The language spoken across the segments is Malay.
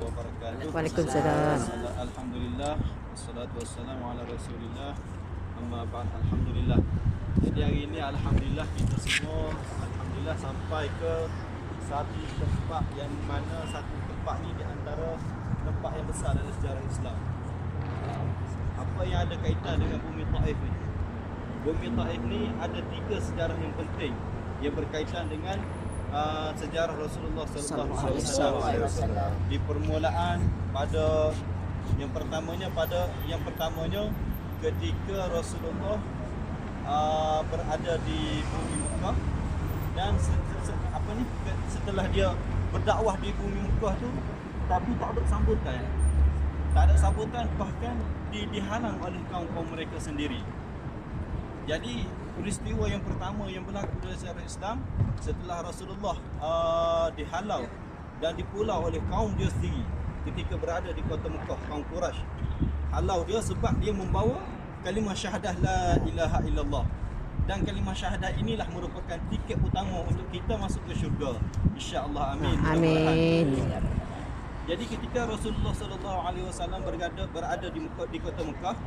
wabarakatuh. Waalaikumsalam. Alhamdulillah, wassalatu wassalamu ala Rasulillah. Amma ba'd, alhamdulillah. Jadi hari ini alhamdulillah kita semua alhamdulillah sampai ke satu tempat yang mana satu tempat ni di antara tempat yang besar dalam sejarah Islam. Apa yang ada kaitan dengan bumi Taif ni? Bumi Taif ni ada 3 sejarah yang penting yang berkaitan dengan sejarah Rasulullah sallallahu alaihi wasallam. Di permulaan pada yang pertamanya ketika Rasulullah berada di bumi Mekah, dan setelah dia berdakwah di bumi Mekah tu, tapi tak ada sambutan. Tak ada sambutan, bahkan dihalang oleh kaum-kaum mereka sendiri. Jadi peristiwa yang pertama yang berlaku dalam sejarah Islam setelah Rasulullah dihalau dan dipulau oleh kaum dia sendiri ketika berada di kota Mekah, kaum Quraisy halau dia sebab dia membawa kalimah syahadah la ilaha illallah, dan kalimah syahadah inilah merupakan tiket utama untuk kita masuk ke syurga, insya-Allah. Amin. Amin. Jadi ketika Rasulullah sallallahu alaihi wasallam berada di kota Mekah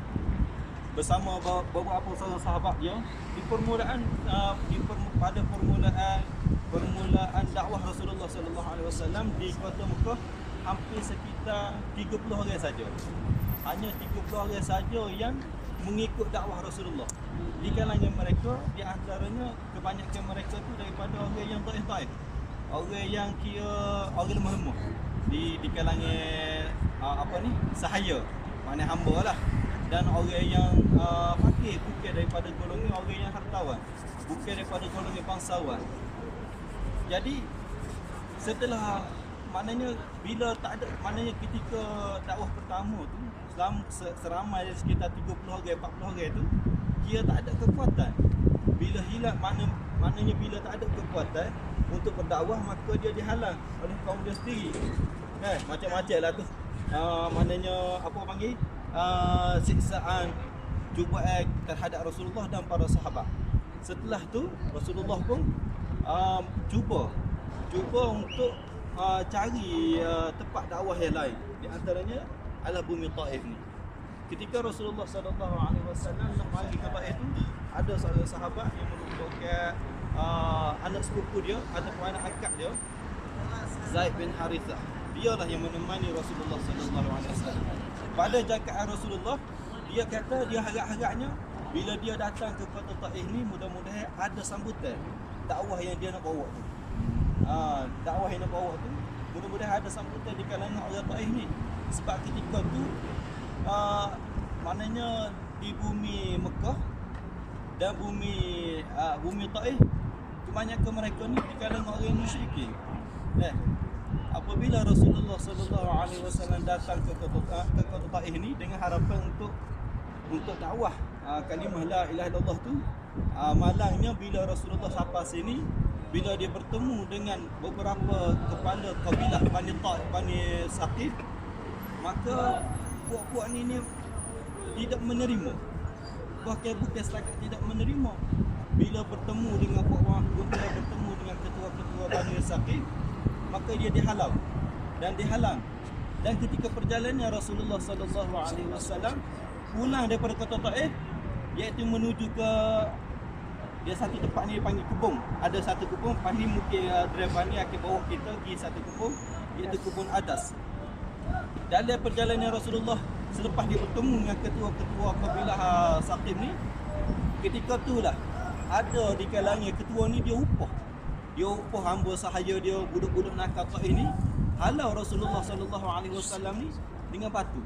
bersama beberapa sahabat dia, di permulaan permulaan dakwah Rasulullah sallallahu alaihi wasallam di kota Mekah hampir sekitar 30 orang saja. Hanya 30 orang saja yang mengikut dakwah Rasulullah. Di kalangan mereka, di antaranya kebanyakan mereka tu daripada orang yang taif-taif, orang yang kira orang lemah-lemah di kalangan sahaya, makna hamba lah, dan orang yang fakir, bukan daripada golongan orang yang hartawan, bukan daripada golongan bangsawan. Jadi setelah ketika dakwah pertama tu seramai sekitar 30 orang 40 orang tu, dia tak ada kekuatan. Bila hilang maknanya bila tak ada kekuatan untuk berdakwah, maka dia dihalang oleh kaum dia sendiri. Macam-macam lah tu. Maknanya siksaan, cubaan terhadap Rasulullah dan para sahabat. Setelah tu Rasulullah pun cuba untuk cari tempat dakwah yang lain. Di antaranya adalah bumi Taif ni. Ketika Rasulullah sallallahu alaihi wasallam nak pergi ke Taif tu, ada seorang sahabat yang merupakan anak sepupu dia ataupun anak akak dia, Zaid bin Harithah. Dialah yang menemani Rasulullah sallallahu alaihi wasallam. Pada jagaan Rasulullah, dia kata dia harap-harapnya bila dia datang ke kota Taif ni, mudah-mudahan ada sambutan dakwah yang dia nak bawa tu. Dakwah yang nak bawa tu mudah-mudahan ada sambutan di kalangan orang Taif ni. Sebab ketika tu maknanya di bumi Mekah dan bumi Taif, kebanyakan mereka ni di kalangan orang musyrikin. Apabila Rasulullah sallallahu alaihi wasallam datang ke kota Taif ni dengan harapan untuk dakwah kalimah la ilaha illallah tu, malangnya bila Rasulullah sampai sini, bila dia bertemu dengan beberapa kepala kabilah Bani Taif, Bani Saqif, maka puak-puak ni tidak menerima. Bahkan bukan setakat tidak menerima, bila bertemu dengan bertemu dengan ketua-ketua Bani Saqif, maka dia dihalau dan dihalang. Dan ketika perjalanan Rasulullah sallallahu alaihi wasallam pulang daripada kota Taif, iaitu menuju ke dia satu tempat ni dipanggil kebun. Ada satu kebun, pasti mungkin driver ni akan bawa kita pergi satu kebun, iaitu kebun Adas. Dalam perjalanan Rasulullah selepas dia bertemu dengan ketua-ketua kabilah Saqif ni, ketika itulah ada di kalangan ketua ni dia upah hamba sahaya dia, budak-budak nakal Taif ni, halau Rasulullah sallallahu alaihi wasallam ni dengan batu.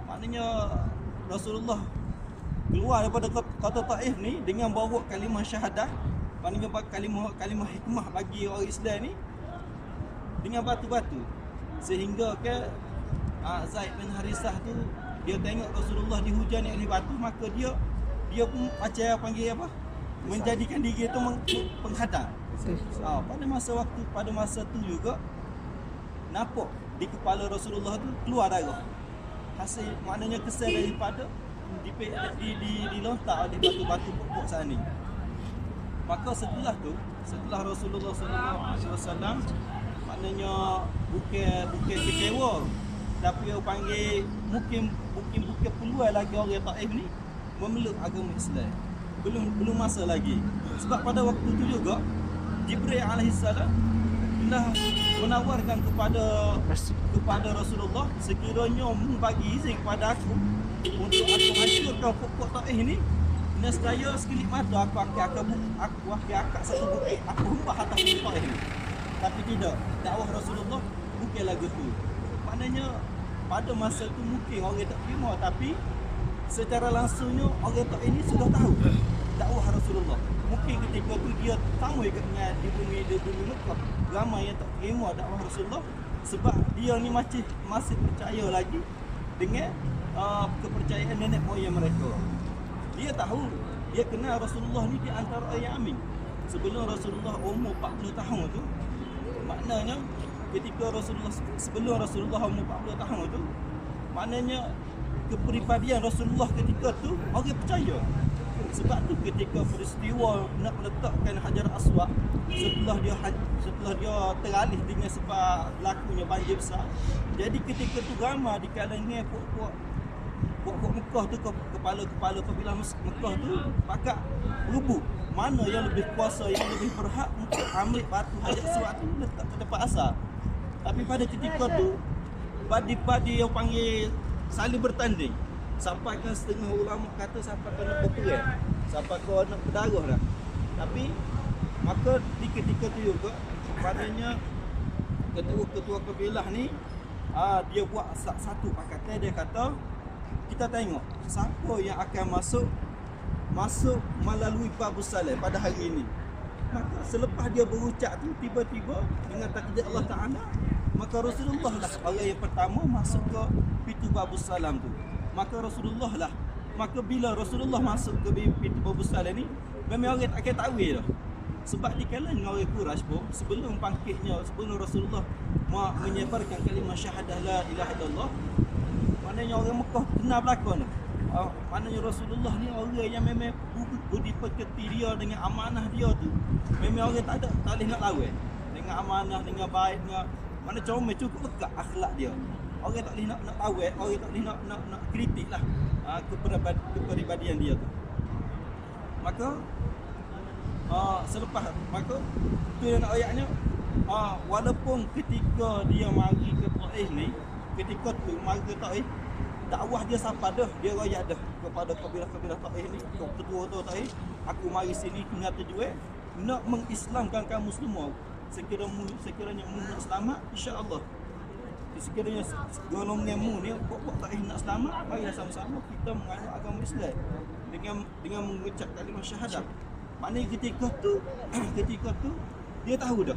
Maknanya Rasulullah keluar daripada kota Taif ni dengan bawa kalimah syahadah, maknanya kalimah hikmah bagi orang Islam ni, dengan batu-batu. Sehingga ke Zaid bin Harithah tu, dia tengok Rasulullah dihujani oleh batu, maka dia pun macam menjadikan diri tu penghadang. Pada masa tu juga nampak di kepala Rasulullah tu keluar darah. Hasil maknanya kesan daripada dilontar oleh batu-batu pokok sana ni. Maka setelah Rasulullah sallallahu alaihi wasallam maknanya bukan bukan kecewa, tapi orang panggil mungkin peluang lagi orang Taif ni memeluk agama Islam. Belum masa lagi. Sebab pada waktu tu juga Jibril alaihissalam telah menawarkan kepada Rasulullah, sekiranya bagi izin kepada aku untuk aku hancurkan pokok Taif ni, nescaya sekelip mata aku akan satu bukit, aku hembah atas pokok Taif ni. Tapi tidak, dakwah Rasulullah bukan lagu tu. Maknanya pada masa tu mungkin orang tak terima, tapi secara langsungnya orang Taif ini sudah tahu dakwah Rasulullah. Mungkin ketika tu dia tahu dengan di bumi Mekah ramai yang tak terima dakwah Rasulullah, sebab dia ni masih percaya lagi dengan kepercayaan nenek moyang mereka. Dia tahu, dia kenal Rasulullah ni di antara orang Yamin. Sebelum Rasulullah umur 40 tahun tu, maknanya ketika sebelum Rasulullah umur 40 tahun tu, maknanya kepribadian Rasulullah ketika tu orang percaya. Sebab tu ketika peristiwa nak meletakkan Hajar Aswad, setelah dia teralih dengan sebab berlakunya banjir besar, jadi ketika tu ramai di kalangan puak-puak Mekah tu, kepala-kepala kabilah Mekah tu pakak rebut mana yang lebih kuasa, yang lebih berhak untuk ambil batu Hajar Aswad tu letak ke tempat asal. Tapi pada ketika tu padi-padi yang panggil saling bertanding, sampai kan setengah ulama kata sampai ke nak berperang, sampai ke nak berdarah dah. Tapi maka di ketika tu juga padanya ketua kabilah ni dia buat satu pakatan. Dia kata, kita tengok siapa yang akan masuk melalui Babus Salam pada hari ini. Maka selepas dia berucap tu, tiba-tiba dengan takdir Allah Ta'ala, maka Rasulullah lah orang yang pertama masuk ke pintu Babus Salam tu. Maka Rasulullah lah, maka bila Rasulullah masuk ke pintu Babus Salam ni, memang orang tak akan takwil dah. Sebab di kalangan orang Quraisy pun sebelum Rasulullah menyebarkan kalimah syahadah la ilaha illallah, maknanya orang Mekah kenal belakang tu. Maknanya Rasulullah ni orang yang memang budi pekerti dia dengan amanah dia tu, memang orang tak boleh nak lawan dengan amanah, dengan baik, dengan mana comel, cukup lekat akhlak dia. Orang tak boleh nak lawan, orang tak boleh nak kritik lah kepribadian dia tu. Maka selepas maka tu yang ayatnya, walaupun ketika dia mari ke Taif ni, ketika tu mari ke Taif, dakwah dia sampai dah, dia royak dah kepada kabilah-kabilah Taif ni, ketua-ketua Taif, aku mari sini dengan tujuan nak mengislamkan kamu semua. Sekiranya mu nak selamat, insya-Allah. Sekiranya golonganmu ni buat Taif nak selamat, marilah sama-sama kita menganut agama Islam dengan mengucap kalimah syahadah. Maknanya ketika tu dia tahu dah.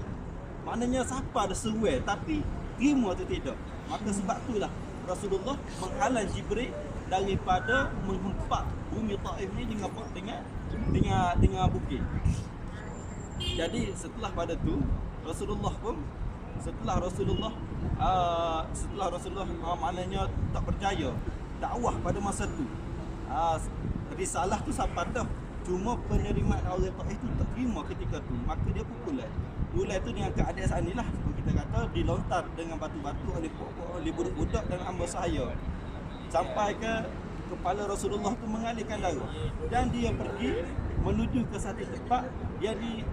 Maknanya siapa ada seruai tapi terima tu tidak. Maka sebab itulah Rasulullah menghalang Jibril daripada menghempak bumi Taif ni dengan bukit. Jadi setelah pada tu Rasulullah maknanya tak percaya dakwah pada masa tu. Risalah tu sampai dah, cuma penerimaan orang Taif tu tak terima ketika tu. Maka dia pukulan tu dengan keadaan ni lah, kita kata dilontar dengan batu-batu oleh pokok, oleh budak-budak dan hamba sahaya, sampai ke kepala Rasulullah tu mengalirkan darah. Dan dia pergi menuju ke satu tempat, dia di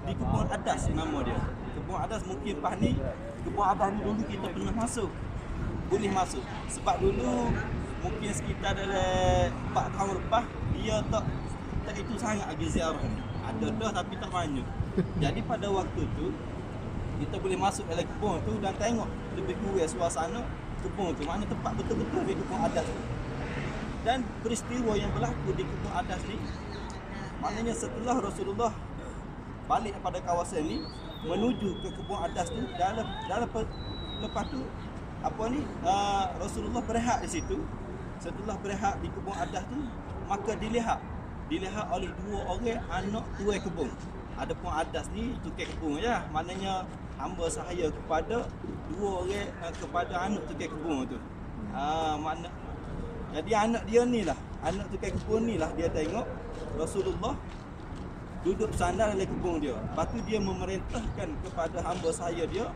Kebun Adas nama dia. Kebun Adas mungkin pas ni, Kebun Adas ni dulu kita pernah masuk, boleh masuk. Sebab dulu mungkin sekitar dalam 4 tahun lepas, dia tak itu sangat lagi ziarah ni. Ada dah tapi tak banyak. Jadi pada waktu tu kita boleh masuk dalam kebun tu dan tengok lebih kurang suasana kebun tu, mana tempat betul-betul di Kebun Adas tu. Dan peristiwa yang berlaku di Kebun Adas ni, maknanya setelah Rasulullah balik pada kawasan ni menuju ke Kebun Adas tu, dalam lepas tu Rasulullah berehat di situ. Setelah berehat di Kebun Adas tu, maka dilihat oleh 2 orang anak tuai kebun. Adapun Adas ni tukang kebun je, maknanya hamba sahaya kepada 2 orang kepada anak tukang kebun tu. Jadi anak dia ni lah, anak tukang kebun ni lah, dia tengok Rasulullah duduk bersandar dalam kebun dia. Lepas tu dia memerintahkan kepada hamba sahaya dia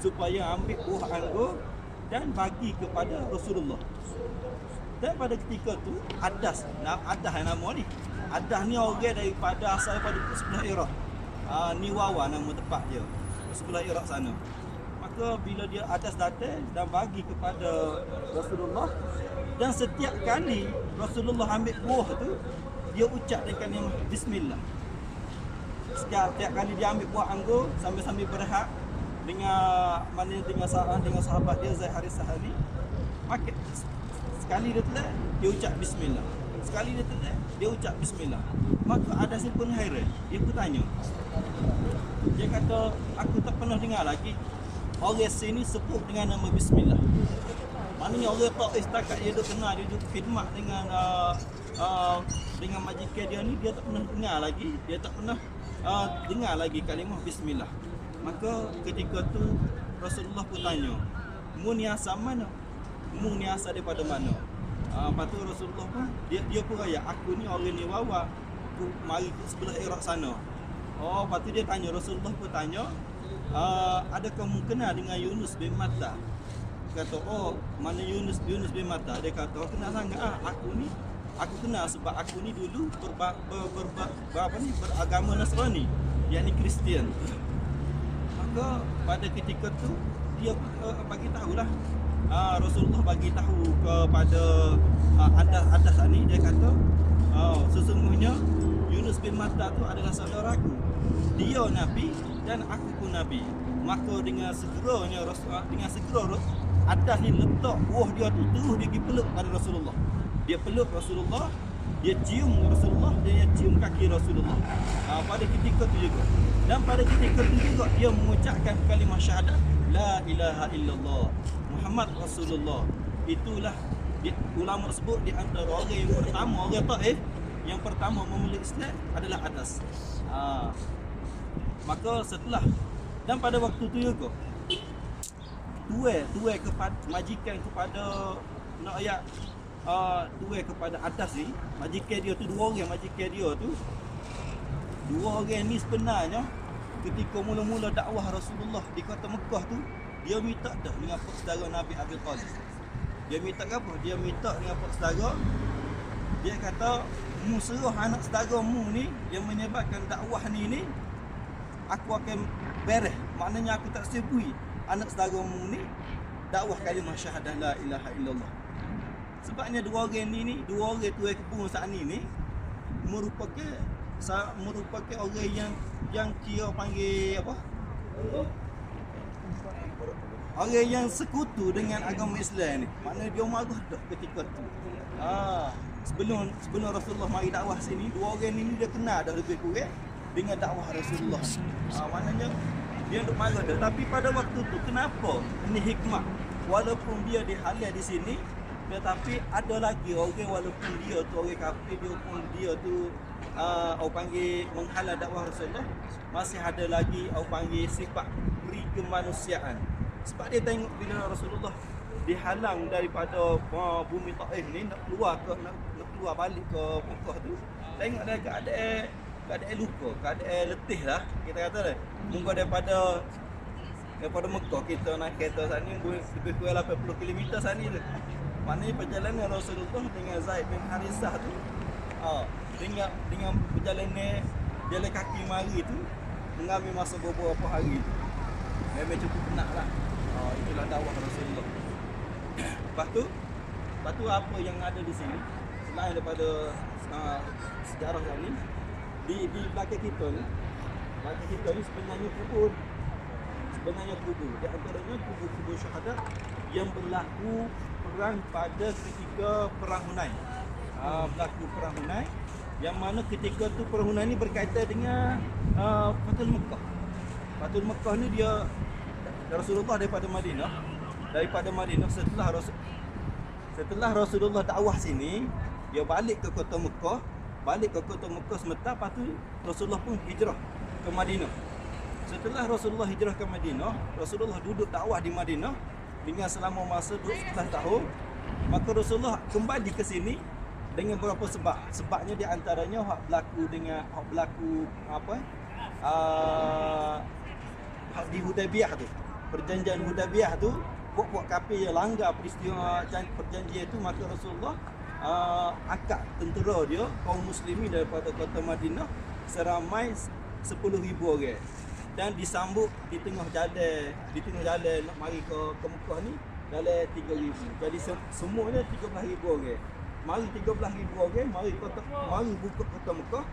supaya ambil buah anggur dan bagi kepada Rasulullah. Dan pada ketika tu Adas nama ni. Adas ni orang daripada asal daripada sebelah Iraq. Niwawa nama tempat dia. Sebelah Iraq sana. Maka bila dia Adas datang dan bagi kepada Rasulullah, dan setiap kali Rasulullah ambil buah tu, dia ucap dengan bismillah. Setiap kali dia ambil buah anggur sambil-sambil berhak dengan sahabat dia Zaid Harisah ni, maka sekali dia telah dia ucap bismillah, sekali dia telah dia ucap bismillah. Maka Adas pun hairan, dia pun tanya, dia kata, aku tak pernah dengar lagi orang sini sebut dengan nama bismillah. Maknanya orang Taif setakat dia kenal, dia duduk khidmat dengan majikan dia ni, dia tak pernah dengar lagi, dia tak pernah dengar lagi kalimah bismillah. Maka ketika tu Rasulullah pun tanya, mu ni asal mana? Mu ni asal daripada mana? Lepas tu Rasulullah pun dia pun raya, aku ni orang ni wawa, aku mari ke sebelah Iraq sana. Lepas tu dia tanya, Rasulullah pun tanya, adakah mu kenal dengan Yunus bin Matta? Kata, mana Yunus bin Matta? Dia kata, kenal sangat. Aku kenal sebab aku ni dulu beragama Nasrani, yakni Kristian. Maka pada ketika tu dia bagi tahulah, Rasulullah bagi tahu kepada Adas ni, dia kata, sesungguhnya Yunus bin Matta tu adalah saudaraku. Dia Nabi dan aku pun Nabi. Maka dengan segera Adas ni letak buah dia tu terus dia pergi peluk pada Rasulullah. Dia peluk Rasulullah, dia cium Rasulullah, dia cium kaki Rasulullah. Pada ketika tu juga. Dan pada ketika tu juga dia mengucapkan kalimah syahadat, la ilaha illallah Muhammad Rasulullah. Itulah ulama sebut di antara orang yang pertama, orang Taif yang pertama memeluk Islam adalah Adas. Maka setelah, dan pada waktu tu juga tuai kepada majikan kepada nak ayat tuai kepada Adas ni, majikan dia tu dua orang ni sebenarnya ketika mula-mula dakwah Rasulullah di kota Mekah tu, dia minta dah dengan saudara Nabi Abi Talib. Dia minta apa? Dia minta dengan saudara, dia kata, mu suruh anak saudara mu ni yang menyebarkan dakwah ni aku akan beres. Maknanya aku tak sebui anak saudara mu ni dakwah kalimah syahadah la ilaha illallah. Sebabnya dua orang tuai kebun saat ni merupakan orang yang kira panggil apa? Orang yang sekutu dengan agama Islam ni. Maknanya dia marah dah ketika tu. Sebelum Rasulullah mari dakwah sini, dua orang ni dia kenal dah lebih kurang dengan dakwah Rasulullah. Maknanya dia duk marah dah. Tapi pada waktu tu kenapa? Ini hikmah. Walaupun dia dihalal di sini, tetapi ada lagi orang walaupun dia tu orang kafir, dia tu orang panggil menghalal dakwah Rasulullah, masih ada lagi orang panggil sifat beri kemanusiaan. Sebab dia tengok bila Rasulullah dihalang daripada bumi Taif ni nak keluar balik ke Mekah tu, tengok dia keadaan luka, keadaan letih lah kita kata dah. Mungkin daripada Mekah kita naik kereta sana lebih kurang 80 km sana tu. Maknanya perjalanan Rasulullah dengan Zaid bin Harisah tu, dengan perjalanan jalan kaki mari tu mengambil masa beberapa hari tu. Memang cukup penat lah. Itulah dakwah Rasulullah. Lepas tu apa yang ada di sini selain daripada sejarah ni, di belakang kita ni sebenarnya kubur. Di antaranya kubur syahadat yang berlaku perang pada ketika perang Hunain. Berlaku perang Hunain, yang mana ketika tu perang Hunain ni berkaitan dengan Fathul Mekah. Fathul Mekah ni dia Rasulullah daripada Madinah setelah Rasulullah dakwah sini, dia balik ke kota Mekah sementara. Lepas tu Rasulullah pun hijrah ke Madinah. Setelah Rasulullah hijrah ke Madinah, Rasulullah duduk dakwah di Madinah dengan selama masa 12 tahun. Maka Rasulullah kembali ke sini dengan beberapa sebab. Sebabnya di antaranya hak berlaku di Hudaybiyah tu. perjanjian Hudaybiyah tu, puak-puak kafir yang langgar peristiwa perjanjian itu, maka Rasulullah angkat tentera dia, kaum muslimin daripada kota Madinah seramai 10,000 orang, dan disambut di tengah jalan nak mari ke Mekah ni dalam 3,000. Jadi semuanya 13,000 orang. Mari 13,000 orang, mari buka kota Mekah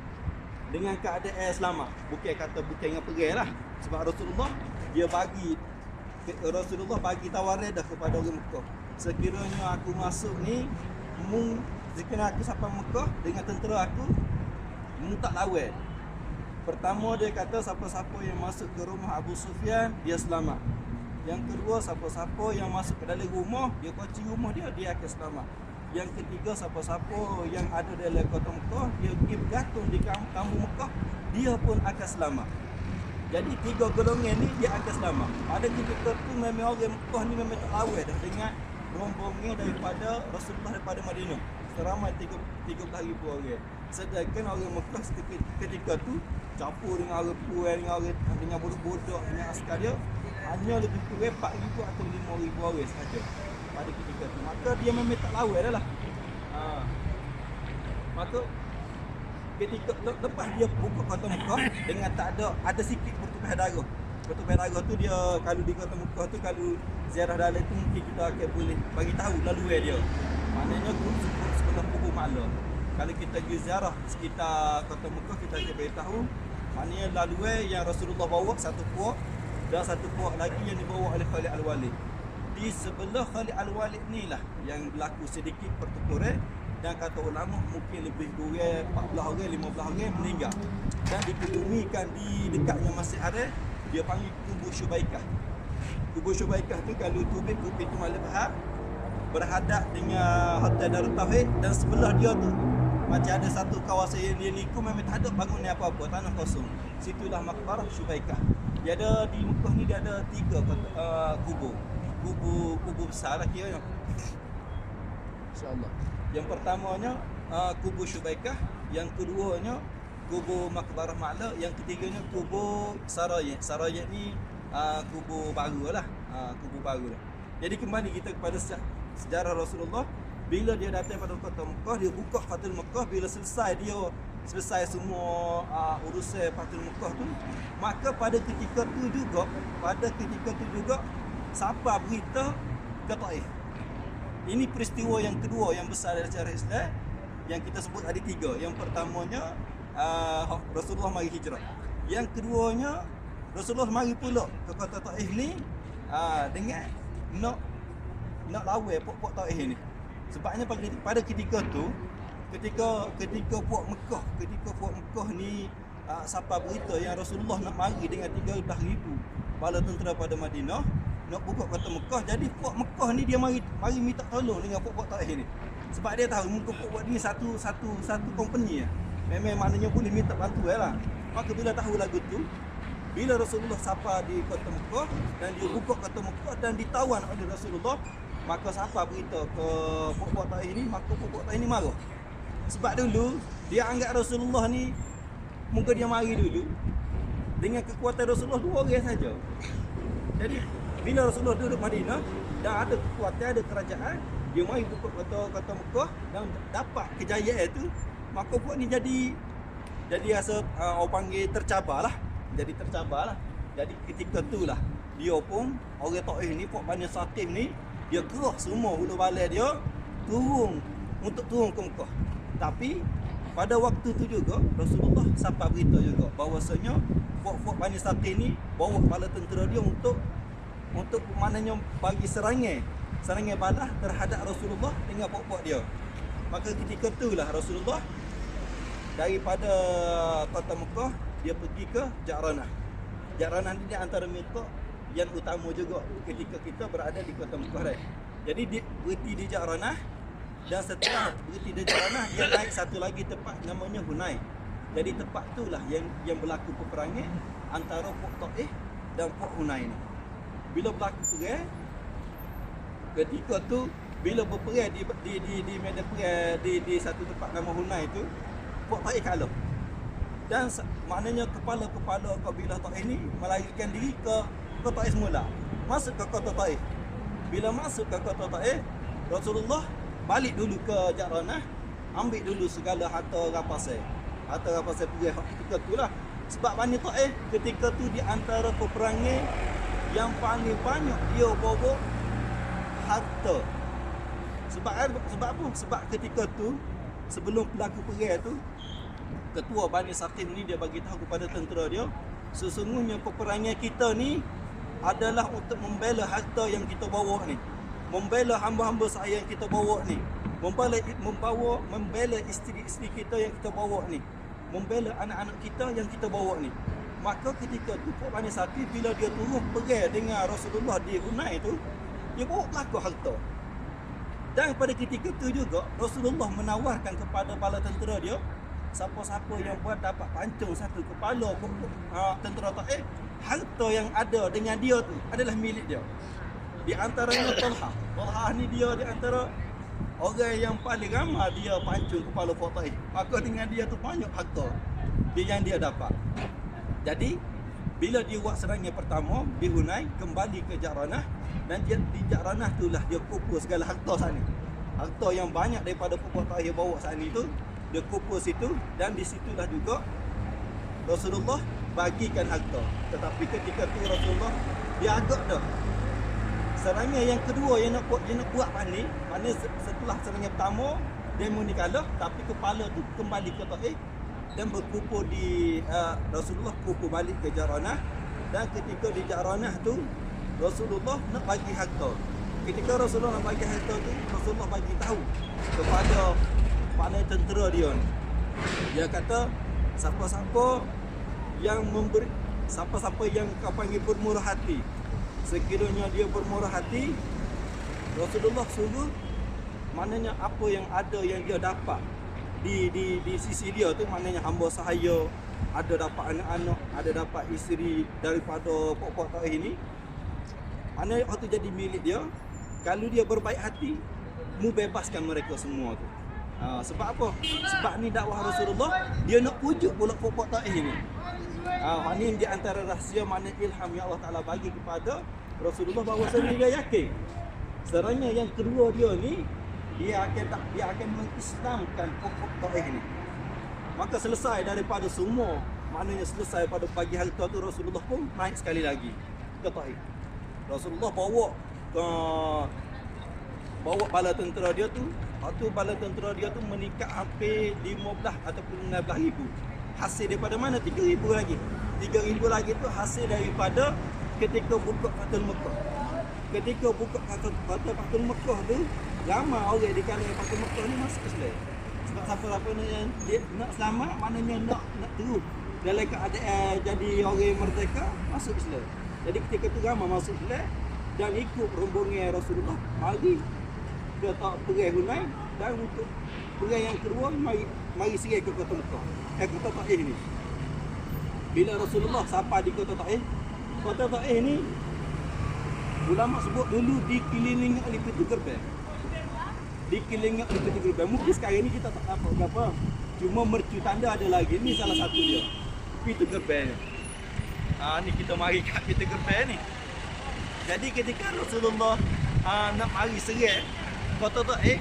dengan keadaan selamat. Bukan dengan perang lah. Sebab Rasulullah bagi tawaran dah kepada orang Mekah. Sekiranya aku masuk ni, sekiranya aku sampai Mekah dengan tentera aku, tak lawan. Pertama dia kata siapa-siapa yang masuk ke rumah Abu Sufyan dia selamat. Yang kedua, siapa-siapa yang masuk ke dalam rumah, dia kunci rumah dia akan selamat. Yang ketiga, siapa-siapa yang ada dalam kota Mekah, dia pergi bergantung di kampung Mekah, dia pun akan selamat. Jadi 3 golongan ni dia akan selamat. Pada ketika tu memang orang Mekah ni memang tak lawan dah dengan rombongan daripada Rasulullah daripada Madinah. Seramai 13,000 orang. Sedangkan orang Mekah ketika tu campur dengan orang puan, dengan budak-budak, dengan askar dia, hanya lebih kurang 4,000 atau 5,000 orang sahaja pada ketika tu. Maka dia memang tak lawan dah lah. Maka ketika lepas dia buka kota Mekah dengan tak ada sikit pertumpahan darah. Pertumpahan darah tu dia, kalau di kota Mekah tu, kalau ziarah dalam tu mungkin kita akan boleh bagi tahu laluan dia. Maknanya sekolah pukul malam. Kalau kita pergi ziarah sekitar kota Mekah, kita akan beritahu maknanya laluan yang Rasulullah bawa satu puak, dan satu puak lagi yang dibawa oleh Khalid Al-Walid. Di sebelah Khalid Al-Walid ni lah yang berlaku sedikit pertukuran, dan kata ulama mungkin lebih kurang 14 orang, 15 orang meninggal, dan dikebumikan di dekatnya Masjid Haram. Dia panggil Kubur Syubaikah. Kubur Syubaikah tu kalau tubik tu Malam Bahar berhadap dengan Hotel Darut Tauhid, dan sebelah dia tu macam ada satu kawasan yang dia liku memang tak ada bangunan apa-apa, tanah kosong. Situlah Maqbarah Syubaikah. Dia ada di Mekah ni, dia ada 3 kubur besar lah kira. InsyaAllah. Yang pertamanya kubur Syubaikah, yang keduanya kubur Maqbarah Ma'la, yang ketiganya kubur Sarayat. Sarayat ni kubur baru lah, kubur baru lah. Jadi kembali kita kepada sejarah Rasulullah. Bila dia datang pada kota Mekah, dia buka Fathul Mekah. Bila selesai semua urusan Fathul Mekah tu, maka pada ketika tu juga sampai berita ke Taif. Ini peristiwa yang kedua yang besar dalam sejarah Islam, yang kita sebut ada 3. Yang pertamanya Rasulullah mari hijrah. Yang keduanya Rasulullah mari pula ke kota Taif ni dengan nak lawan puak Taif ni. Sebabnya pada ketika tu, ketika puak Mekah ni sampai berita yang Rasulullah nak mari dengan 13,000 bala tentera pada Madinah nak buka kota Mekah. Jadi puak Mekah ni dia mari minta tolong dengan puak Taif ni. Sebab dia tahu muka puak ni satu company lah. Memang maknanya boleh minta bantuan lah. Maka bila tahu lagu tu, bila Rasulullah sampai di kota Mekah dan dia buka kota Mekah dan ditawan oleh Rasulullah, maka sampai berita ke puak Taif ni, maka puak Taif ni marah. Sebab dulu dia anggap Rasulullah ni, muka dia mari dulu dengan kekuatan Rasulullah 2 orang saja. Jadi bila Rasulullah duduk Madinah dan ada kekuatan, ada kerajaan, dia mari buka kota Mekah dan dapat kejayaan itu, maka puak ni jadi rasa orang panggil tercabar lah. Jadi ketika itulah dia pun, orang Taif ni, puak Bani Satim ni, dia kerah semua hulu balai dia turun ke Mekah. Tapi pada waktu tu juga Rasulullah sampai berita juga bahawasanya puak Bani Satim ni bawa bala tentera dia untuk maknanya bagi serangan balas terhadap Rasulullah dengan puak-puak dia. Maka ketika itulah Rasulullah daripada kota Mekah dia pergi ke Ja'ranah. Ja'ranah ni antara miqat yang utama juga ketika kita berada di kota Mekah. Jadi dia berhenti di Ja'ranah, dan setelah berhenti di Ja'ranah dia naik satu lagi tempat namanya Hunain. Jadi tempat itulah yang berlaku peperangan antara puak Taif dan puak Hunain ni. Bila berlaku perang, ketika tu bila berperang di medan perang di satu tempat nama Hunain tu, puak Taif kalah. Dan maknanya kepala kabilah Taif ni melarikan diri ke Taif semula. masuk ke kota Taif. Bila masuk ke kota Taif, Rasulullah balik dulu ke Ja'ranah, ambil dulu segala harta rampasan. Harta rampasan pergi ketika itulah. Sebab Bani Taif ketika tu di antara peperangan yang paling banyak dia bawa harta. Sebab apa? Sebab ketika tu sebelum berlaku perang tu, ketua Bani Saqif ni dia bagi tahu kepada tentera dia, sesungguhnya peperangan kita ni adalah untuk membela harta yang kita bawa ni, membela hamba-hamba saya yang kita bawa ni, membela isteri-isteri kita yang kita bawa ni, membela anak-anak kita yang kita bawa ni. Maka ketika tu Bani Saqif bila dia turun perang dengan Rasulullah di Hunain tu, dia bawa belaka harta. Dan pada ketika tu juga Rasulullah menawarkan kepada bala tentera dia, siapa-siapa yang buat dapat pancung satu kepala tentera Taif, harta yang ada dengan dia tu adalah milik dia. Di antaranya Talha. Talha ni dia di antara orang yang paling ramai dia pancung kepala Taif. Maka dengan dia tu banyak harta yang dia dapat. Jadi bila dia buat serangan pertama di Hunain, kembali ke Ja'ranah, dan di Ja'ranah itulah dia kumpul segala harta sana. Harta yang banyak daripada pokok Taif bawa sana itu dia kumpul situ, dan di situlah juga Rasulullah bagikan harta. Tetapi ketika tu Rasulullah dia agak dah. Serangan yang kedua yang nak buat Bani, maknanya setelah serangan pertama dia muni kalah, tapi kepala tu kembali ke Taif dan berkumpul di Rasulullah kumpul balik ke Ja'ranah. Dan ketika di Ja'ranah tu Rasulullah nak bagi harta. Ketika Rasulullah nak bagi harta tu, Rasulullah bagi tahu kepada para tentera dia ni. Dia kata siapa-siapa yang memberi, siapa-siapa yang kau panggil bermurah hati, sekiranya dia bermurah hati, Rasulullah suruh, maknanya apa yang ada yang dia dapat di sisi dia tu, maknanya hamba sahaya, ada dapat anak-anak, ada dapat isteri daripada pokok Taif ini, maknanya waktu jadi milik dia. Kalau dia berbaik hati, mu bebaskan mereka semua tu. Sebab apa? Sebab ni dakwah Rasulullah, dia nak pujuk pula pokok Taif ini. Ini di antara rahsia mana ilham yang Allah Ta'ala bagi kepada Rasulullah, bahawa dia yakin serangan yang kedua dia ni dia akan mengislamkan pokok Taif ini. Maka selesai daripada semua, maknanya selesai pada pagi harta tu, Rasulullah pun naik sekali lagi ke Taif. Rasulullah bawa bala tentera dia tu. Waktu bala tentera dia tu meningkat hampir 15 ataupun 16 ribu. Hasil daripada mana? 3,000 lagi. 3,000 lagi tu hasil daripada ketika buka Fathul Mekah. Ketika buka Fathul Mekah tu, ramai orang di kalangan Fathul Mekah ni masuk Islam. Sebab siapa-siapa yang nak selamat, maknanya nak terus dalam keadaan jadi orang merdeka, masuk Islam. Jadi ketika tu ramai masuk Islam dan ikut rombongan Rasulullah mari ke perang Hunain, dan untuk perang yang kedua mari serang ke kota Mekah, kota Taif ni. Bila Rasulullah sampai di kota Taif ni ulama sebut dulu dikelilingi oleh pintu gerbang. Dikelilingi oleh pintu gerbang. Mungkin sekarang ni kita tak dapat berapa, cuma mercu tanda ada lagi. Ni salah satu dia, pintu gerbang. Ni kita mari kat pintu gerbang ni. Jadi ketika Rasulullah nak mari serang kota Taif,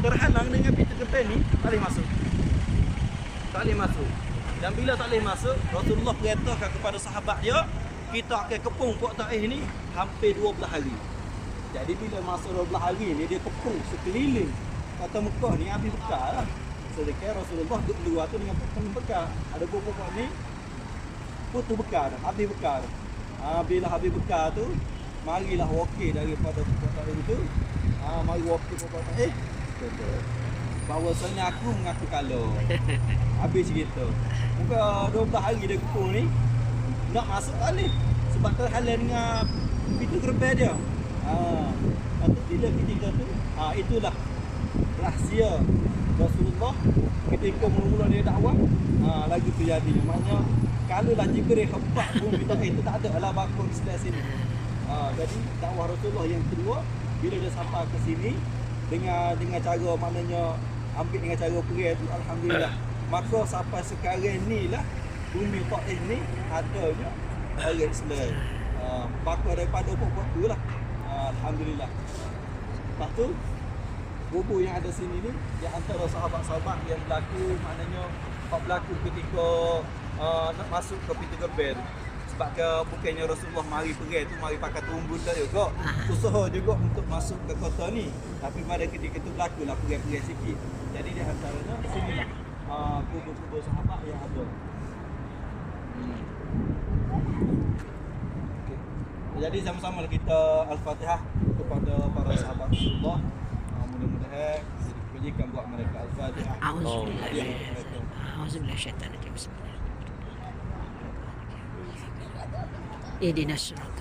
terhalang dengan pintu gerbang ni, tak boleh masuk. Tak boleh masuk. Dan bila tak boleh masuk, Rasulullah perintahkan kepada sahabat dia, kita akan kepung kota Taif ni hampir 12 hari. Jadi bila masuk 12 hari ni, dia kepung sekeliling kota Mekah ni habis bekal lah. Sedekah Rasulullah duduk luar tu dengan penuh bekal. Ada pokok ni putus bekal, habis bekal. Bila habis bekal tu, marilah wakil daripada pokok Taif itu. Mari wakil pokok Taif. Bahawasanya aku mengaku kalah. Habis cerita. Muka 12 hari dia kepung ni, nak masuk balik sebab terhalang dengan pintu gerbang dia. Bila ketika tu, itulah rahsia Rasulullah ketika mula-mula dia dakwah, lagi terjadi. Maknanya kalaulah Jibril hebat pun kita itu tak ada lah bakul di sebelah sini. Jadi dakwah Rasulullah yang kedua, bila dia sampai ke sini dengan cara maknanya ambil dengan cara perang tu, alhamdulillah. Maka sampai sekarang ni lah bumi Taif ni adanya orang Islam. bakar daripada pokok tu lah. Alhamdulillah. Lepas tu kubur yang ada sini ni di antara sahabat-sahabat yang berlaku, maknanya berlaku ketika nak masuk ke pintu gerbang. Sebab ke bukannya Rasulullah mari pergi tu mari pakai tumbul dah juga. Usaha juga untuk masuk ke kota ni. Tapi pada ketika tu berlaku lah pergi-pergi sikit. Jadi di antaranya sini lah kubur-kubur sahabat yang ada. Okay. Jadi sama-sama kita Al-Fatihah kepada para sahabat Rasulullah. Mudah-mudahan diberikan buat mereka Al-Fatihah. A'udzubillahi syaitanir rajim. Bismillahirrahmanirrahim. Ihdinas siratal